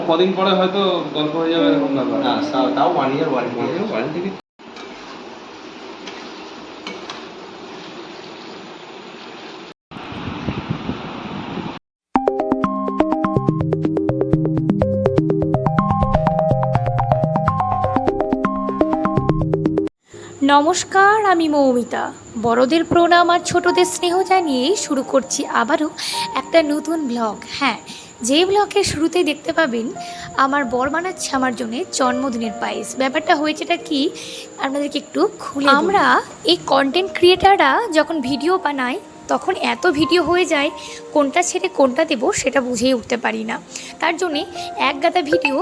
কদিন পরে হয়তো গল্প হয়ে যাবে এরকম ব্যাপার। না তাও 1 ইয়ার ওয়ারেন্টি। নমস্কার, আমি মৌমিতা। বড়দের প্রণাম আর ছোটদের স্নেহ জানিয়ে শুরু করছি আবারও একটা নতুন ব্লগ। হ্যাঁ, যে ব্লগের শুরুতেই দেখতে পাবেন আমার বর বানাচ্ছে আমার জন্য জন্মদিনের পায়েস। ব্যাপারটা হয়েছেটা কি আপনাদেরকে একটু খুলে আমরা এই কন্টেন্ট ক্রিয়েটাররা যখন ভিডিও বানাই তখন এত ভিডিও হয়ে যায়, কোনটা ছেড়ে কোনটা দেবো সেটা বুঝেই উঠতে পারি না। তার জন্যে এক গাদা ভিডিও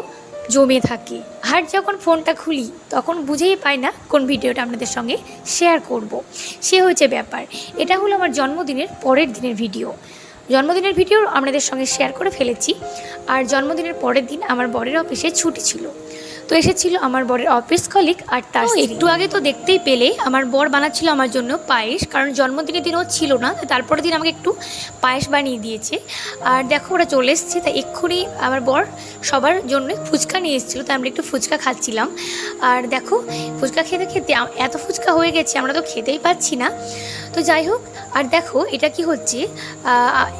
জমে থাকে, আর যখন ফোনটা খুলি তখন বুঝেই পাই না কোন ভিডিওটা আপনাদের সঙ্গে শেয়ার করব। সে হয়েছে ব্যাপার। এটা হলো আমার জন্মদিনের পরের দিনের ভিডিও। জন্মদিনের ভিডিও আপনাদের সঙ্গে শেয়ার করে ফেলেছি। আর জন্মদিনের পরের দিন আমার বরের অফিসে ছুটি ছিল, তো এসেছিল আমার বরের অফিস কলিগ আর তার একটু আগে তো দেখতেই পেলে আমার বর বানাচ্ছিল আমার জন্য পায়েস, কারণ জন্মদিনের দিনও ছিল না, তারপরের দিন আমাকে একটু পায়েস বানিয়ে দিয়েছে। আর দেখো ওরা চলে এসছে, তাই এক্ষুনি আমার বর সবার জন্য ফুচকা নিয়ে এসেছিলো, তাই আমরা একটু ফুচকা খাচ্ছিলাম। আর দেখো ফুচকা খেতে খেতে এত ফুচকা হয়ে গেছে আমরা তো খেতেই পাচ্ছি না। তো যাই হোক, আর দেখো এটা কি হচ্ছে,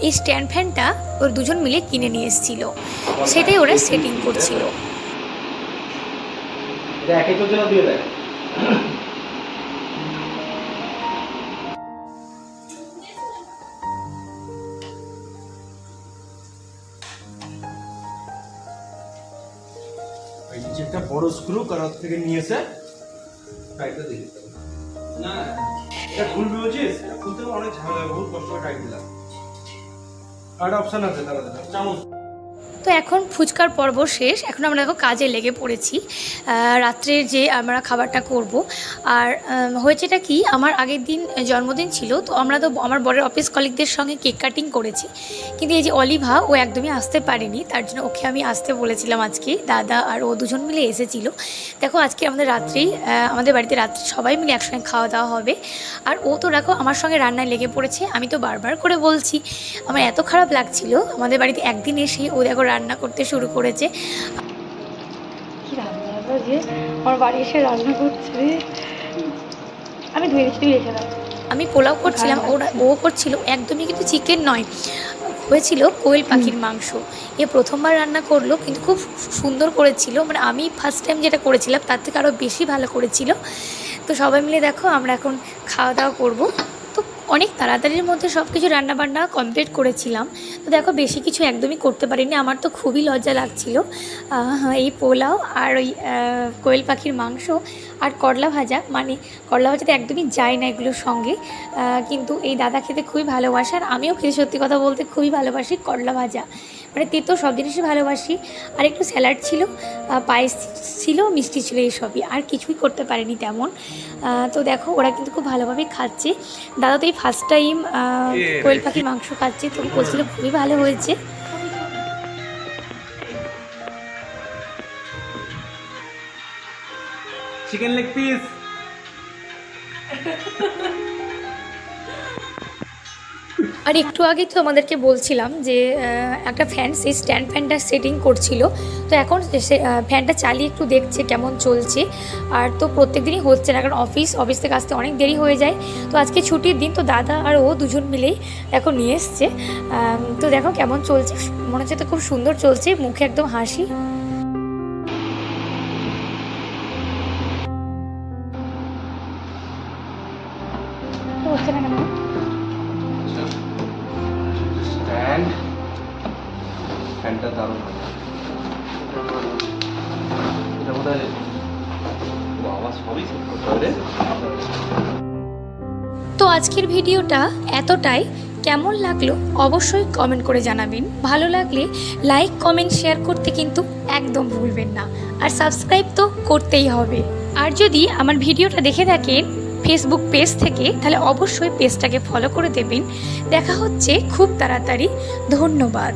এই স্ট্যান্ড ফ্যানটা ওর দুজন মিলে কিনে নিয়ে এসেছিলো, সেটাই ওরা সেটিং করছিল। একই তো জন্য দিয়ে দেয়। এই যে একটা বড় স্ক্রু কারণ থেকে নিয়েছে টাইটটা দিয়ে দিতে হবে। না এটা খুলবি বলছিস, খুলতে অনেক ঝামেলা, বহুত কষ্ট করে টাইট দিলাম। আর অপশন আছে তাহলে চামচ। তো এখন ফুচকার পর্ব শেষ, এখন আমরা দেখো কাজে লেগে পড়েছি রাত্রের যে আমরা খাবারটা করব। আর হয়েছেটা কি, আমার আগের দিন জন্মদিন ছিল, তো আমরা তো আমার বরের অফিস কলিগদের সঙ্গে কেক কাটিং করেছি, কিন্তু এই যে অলিভা ও একদমই আসতে পারেনি, তার জন্য ওকে আমি আসতে বলেছিলাম আজকে। দাদা আর ও দুজন মিলে এসেছিল। দেখো আজকে আমাদের আমাদের বাড়িতে রাত্রে সবাই মিলে একসঙ্গে খাওয়া দাওয়া হবে। আর ও তো দেখো আমার সঙ্গে রান্নায় লেগে পড়েছে। আমি তো বারবার করে বলছি, আমার এত খারাপ লাগছিল আমাদের বাড়িতে একদিন এসে ও দেখো রান্না করতে শুরু করেছে। কি রান্না যে আমার বাড়ি এসে রান্না করছে, আমি আমি পোলাও করছিলাম, ও করছিল একদমই কিন্তু চিকেন নয়, হয়েছিল কোয়েল পাখির মাংস। এ প্রথমবার রান্না করলো, কিন্তু খুব সুন্দর করেছিল, মানে আমি ফার্স্ট টাইম যেটা করেছিলাম তার থেকে আরও বেশি ভালো করেছিল। তো সবাই মিলে দেখো আমরা এখন খাওয়া দাওয়া করবো। অনেক তাড়াতাড়ির মধ্যে সব কিছু রান্নাবান্না কমপ্লিট করেছিলাম। তো দেখো বেশি কিছু একদমই করতে পারিনি, আমার তো খুবই লজ্জা লাগছিল। এই পোলাও আর ওই কোয়েল পাখির মাংস আর করলা ভাজা, মানে করলা ভাজাতে একদমই যায় না এগুলোর সঙ্গে, কিন্তু এই দাদা খেতে খুবই ভালোবাসে আর আমিও খেতে সত্যি কথা বলতে খুবই ভালোবাসি করলা ভাজা, মানে তেতো সব জিনিসই ভালোবাসি। আর একটু স্যালাড ছিল, পায়েস ছিল, মিষ্টি ছিল, এইসবই, আর কিছুই করতে পারিনি তেমন। তো দেখো ওরা কিন্তু খুব ভালোভাবে খাচ্ছে। দাদা তো এই ফার্স্ট টাইম কোয়েল পাখির মাংস খাচ্ছে, তো বলছিল খুবই ভালো হয়েছে। Chicken leg piece. আর একটু আগে তো আমাদেরকে বলছিলাম যে একটা ফ্যান, সেই স্ট্যান্ড ফ্যানটা সেটিং করছিল, তো এখন ফ্যানটা চালিয়ে একটু দেখছে কেমন চলছে। আর তো প্রত্যেক দিনই হচ্ছে না, কারণ অফিস থেকে আসতে অনেক দেরি হয়ে যায়। তো আজকে ছুটির দিন, তো দাদা আর ও দুজন মিলেই এখন নিয়ে এসছে। তো দেখো কেমন চলছে, মনে হচ্ছে তো খুব সুন্দর চলছে, মুখে একদম হাসি। হচ্ছে না কেন? ফ্যানটা দারুণ হবে। এটা বোধহয় বাবা সবই সেট করতে হবে। তো আজকের ভিডিওটা এতটাই, কেমন লাগলো অবশ্যই কমেন্ট করে জানাবেন। ভালো লাগলে লাইক কমেন্ট শেয়ার করতে কিন্তু একদম ভুলবেন না, আর সাবস্ক্রাইব তো করতেই হবে। আর যদি আমার ভিডিওটা দেখে থাকেন ফেসবুক পেজ থেকে, তাহলে অবশ্যই পেজটাকে ফলো করে দেবেন। দেখা হচ্ছে খুব তাড়াতাড়ি। ধন্যবাদ।